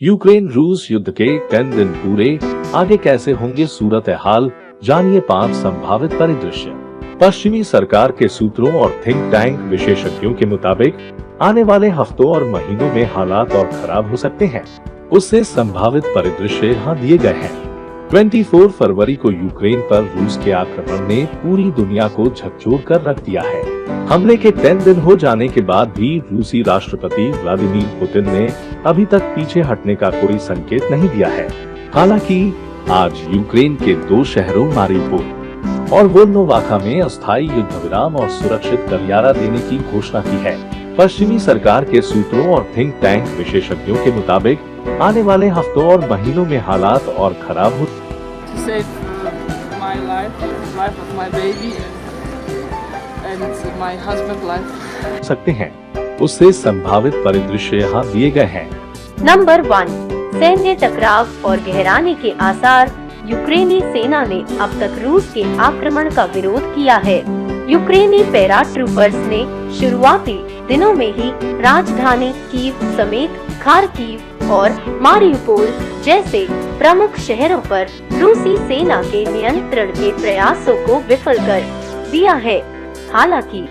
Ukraine रूस युद्ध के 10 दिन पूरे, आगे कैसे होंगे सूरत हाल, जानिए 5 संभावित परिदृश्य। पश्चिमी सरकार के सूत्रों और थिंक टैंक विशेषज्ञों के मुताबिक आने वाले हफ्तों और महीनों में हालात और खराब हो सकते हैं। उससे संभावित परिदृश्य यहाँ दिए गए हैं। 24 फरवरी को यूक्रेन पर रूस के आक्रमण ने पूरी दुनिया को झकझोर कर रख दिया है। हमले के 10 दिन हो जाने के बाद भी रूसी राष्ट्रपति व्लादिमीर पुतिन ने अभी तक पीछे हटने का कोई संकेत नहीं दिया है। हालांकि आज यूक्रेन के 2 शहरों मारिउपोल और वोल्नोवाखा में अस्थायी युद्ध विराम और सुरक्षित गलियारा देने की घोषणा की है। पश्चिमी सरकार के सूत्रों और थिंक टैंक विशेषज्ञों के मुताबिक आने वाले हफ्तों और महीनों में हालात और खराब हो सकते हैं। उससे संभावित परिदृश्य यहाँ दिए गए हैं। नंबर 1, सैन्य टकराव और गहराने के आसार। यूक्रेनी सेना ने अब तक रूस के आक्रमण का विरोध किया है। यूक्रेनी पैरा ट्रूपर्स ने शुरुआती दिनों में ही राजधानी कीव समेत खार्किव और मारिउपोल जैसे प्रमुख शहरों पर रूसी सेना के नियंत्रण के प्रयासों को विफल कर दिया है। हालांकि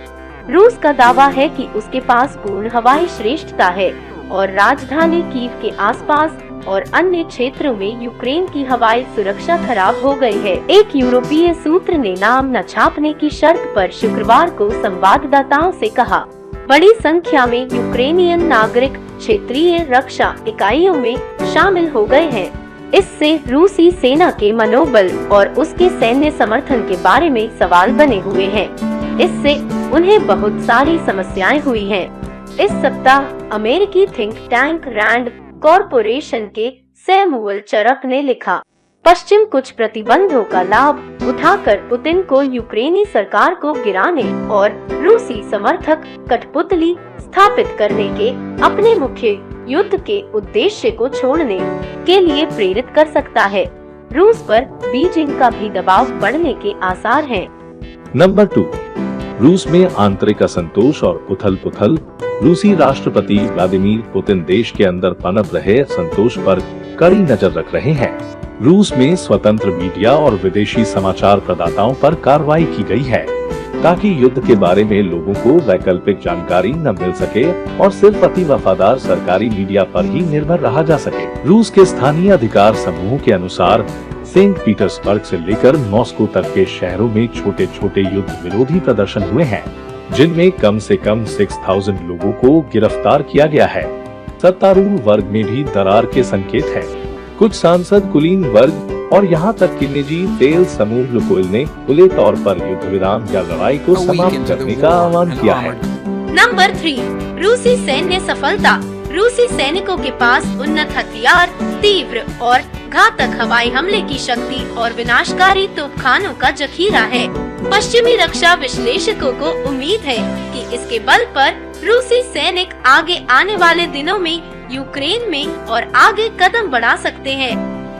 रूस का दावा है कि उसके पास पूर्ण हवाई श्रेष्ठता है और राजधानी कीव के आसपास और अन्य क्षेत्रों में यूक्रेन की हवाई सुरक्षा खराब हो गई है। एक यूरोपीय सूत्र ने नाम न छापने की शर्त पर शुक्रवार को संवाददाताओं से कहा, बड़ी संख्या में यूक्रेनियन नागरिक क्षेत्रीय रक्षा इकाइयों में शामिल हो गए हैं। इससे रूसी सेना के मनोबल और उसके सैन्य समर्थन के बारे में सवाल बने हुए हैं। इससे उन्हें बहुत सारी समस्याएं हुई हैं। इस सप्ताह अमेरिकी थिंक टैंक रैंड कॉरपोरेशन के सैमुअल चरक ने लिखा, पश्चिम कुछ प्रतिबंधों का लाभ उठाकर पुतिन को यूक्रेनी सरकार को गिराने और रूसी समर्थक कठपुतली स्थापित करने के अपने मुख्य युद्ध के उद्देश्य को छोड़ने के लिए प्रेरित कर सकता है। रूस पर बीजिंग का भी दबाव बढ़ने के आसार हैं। नंबर 2, रूस में आंतरिक असंतोष और उथल-पुथल। रूसी राष्ट्रपति व्लादिमीर पुतिन देश के अंदर पनप रहे असंतोष पर कड़ी नजर रख रहे हैं। रूस में स्वतंत्र मीडिया और विदेशी समाचार प्रदाताओं पर कार्रवाई की गई है ताकि युद्ध के बारे में लोगों को वैकल्पिक जानकारी न मिल सके और सिर्फ अति वफादार सरकारी मीडिया पर ही निर्भर रहा जा सके। रूस के स्थानीय अधिकार समूहों के अनुसार सेंट पीटर्सबर्ग से लेकर मॉस्को तक के शहरों में छोटे छोटे युद्ध विरोधी प्रदर्शन हुए हैं, जिनमें कम से कम 6000 लोगों को गिरफ्तार किया गया है। सत्तारूढ़ वर्ग में भी दरार के संकेत हैं। कुछ सांसद कुलीन वर्ग और यहाँ तक कि निजी तेल समूह लुकोइल ने खुले तौर पर युद्ध विराम या लड़ाई को समाप्त करने का आह्वान किया है। नंबर 3, रूसी सैन्य सफलता। रूसी सैनिकों के पास उन्नत हथियार, तीव्र और घातक हवाई हमले की शक्ति और विनाशकारी तोपखानों का जखीरा है। पश्चिमी रक्षा विश्लेषकों को उम्मीद है कि इसके बल पर रूसी सैनिक आगे आने वाले दिनों में यूक्रेन में और आगे कदम बढ़ा सकते हैं।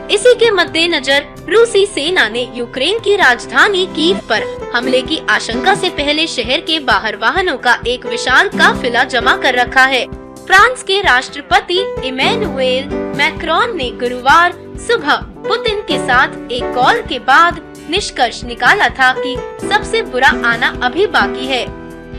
इसी के मद्देनजर रूसी सेना ने यूक्रेन की राजधानी कीव पर हमले की आशंका से पहले शहर के बाहर वाहनों का एक विशाल काफिला जमा कर रखा है। फ्रांस के राष्ट्रपति इमैनुएल मैक्रोन ने गुरुवार सुबह पुतिन के साथ एक कॉल के बाद निष्कर्ष निकाला था कि सबसे बुरा आना अभी बाकी है।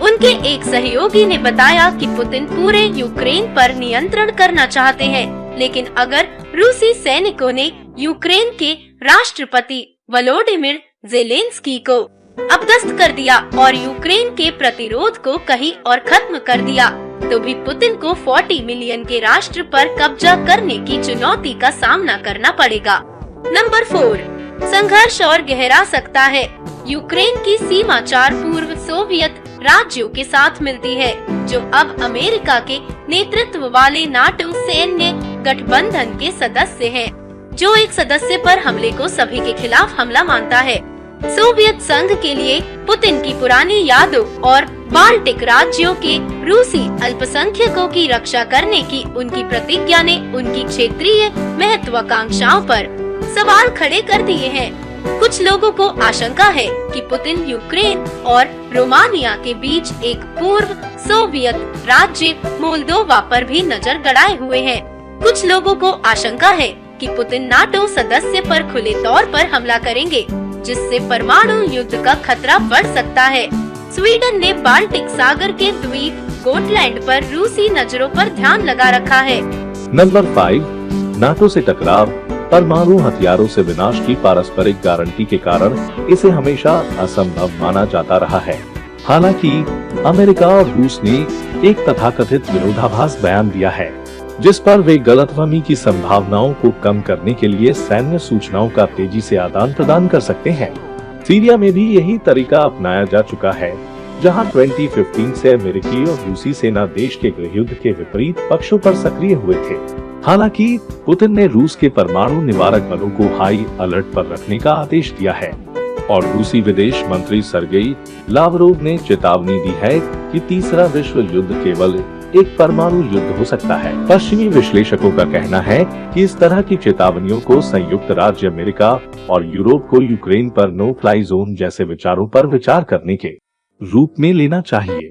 उनके एक सहयोगी ने बताया कि पुतिन पूरे यूक्रेन पर नियंत्रण करना चाहते हैं, लेकिन अगर रूसी सैनिकों ने यूक्रेन के राष्ट्रपति वोलोडिमिर ज़ेलेंस्की को अपदस्थ कर दिया और यूक्रेन के प्रतिरोध को कहीं और खत्म कर दिया, तो भी पुतिन को 40 मिलियन के राष्ट्र पर कब्जा करने की चुनौती का सामना करना पड़ेगा। नंबर 4, संघर्ष और गहरा सकता है। यूक्रेन की सीमा 4 पूर्व सोवियत राज्यों के साथ मिलती है, जो अब अमेरिका के नेतृत्व वाले नाटो सैन्य गठबंधन के सदस्य हैं, जो एक सदस्य पर हमले को सभी के खिलाफ हमला मानता है। सोवियत संघ के लिए पुतिन की पुरानी यादों और बाल्टिक राज्यों के रूसी अल्पसंख्यकों की रक्षा करने की उनकी प्रतिज्ञा ने उनकी क्षेत्रीय महत्वाकांक्षाओं पर सवाल खड़े कर दिए हैं। कुछ लोगों को आशंका है कि पुतिन यूक्रेन और रोमानिया के बीच एक पूर्व सोवियत राज्य मोल्दोवा पर भी नजर गड़ाए हुए हैं। कुछ लोगों को आशंका है कि पुतिन नाटो सदस्य पर खुले तौर पर हमला करेंगे, जिससे परमाणु युद्ध का खतरा बढ़ सकता है। स्वीडन ने बाल्टिक सागर के द्वीप गोटलैंड पर रूसी नजरों पर ध्यान लगा रखा है। नंबर 5, नाटो से टकराव। परमाणु हथियारों से विनाश की पारस्परिक गारंटी के कारण इसे हमेशा असंभव माना जाता रहा है। हालांकि अमेरिका और रूस ने एक तथाकथित विरोधाभास बयान दिया है, जिस पर वे गलतफहमी की संभावनाओं को कम करने के लिए सैन्य सूचनाओं का तेजी से आदान प्रदान कर सकते हैं। सीरिया में भी यही तरीका अपनाया जा चुका है, जहां 2015 से अमेरिकी और रूसी सेना देश के गृहयुद्ध के विपरीत पक्षों पर सक्रिय हुए थे। हालांकि पुतिन ने रूस के परमाणु निवारक बलों को हाई अलर्ट पर रखने का आदेश दिया है और रूसी विदेश मंत्री सर्गेई लावरोव ने चेतावनी दी है कि तीसरा विश्व युद्ध केवल एक परमाणु युद्ध हो सकता है। पश्चिमी विश्लेषकों का कहना है कि इस तरह की चेतावनियों को संयुक्त राज्य अमेरिका और यूरोप को यूक्रेन पर नो फ्लाई जोन जैसे विचारों पर विचार करने के रूप में लेना चाहिए।